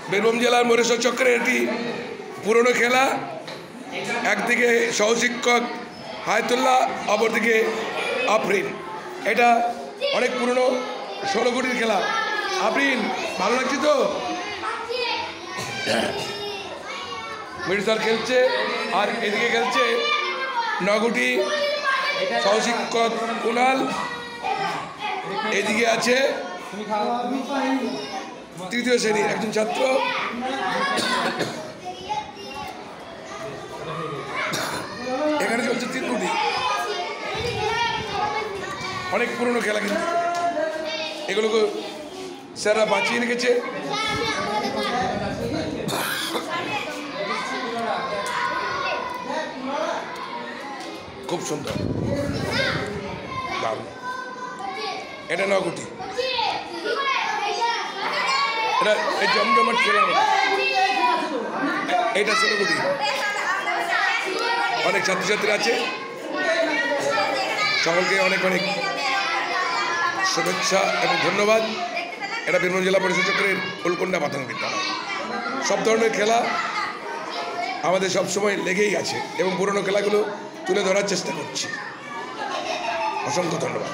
বীরভূম জেলার মরেশ্বর চক্রের একটি পুরনো খেলা। একদিকে সহশিক্ষক হায়াতুল্লাহ, অপরদিকে আফরিন। এটা অনেক পুরনো 16 কোটির খেলা। আফরিন, ভালো লাগছে তো? মির্জাল খেলছে, আর এদিকে খেলছে 9 কোটি সহশিক্ষক কুনাল। এদিকে আছে 3য় শ্রেণীর একজন ছাত্র। এখানে চলছে 3 কোটি। অনেক পুরনো খেলা, কিন্তু এগুলোকে স্যাররা বাঁচিয়ে রেখেছে। খুব সুন্দর, দারুণ। এটা 9 কোটি। এটা এই জমজমাট খেলা। এটা 16 কোটি। অনেক ছাত্রছাত্রী আছে, সকলকে অনেক অনেক শুভেচ্ছা এবং ধন্যবাদ। এটা বীরভূম জেলা পরিষদ চক্রের ফুলকন্যা প্রাথমিক বিদ্যালয়। সব ধরনের খেলা আমাদের সবসময় লেগেই আছে এবং পুরনো খেলাগুলো তুলে ধরার চেষ্টা করছি। অসংখ্য ধন্যবাদ।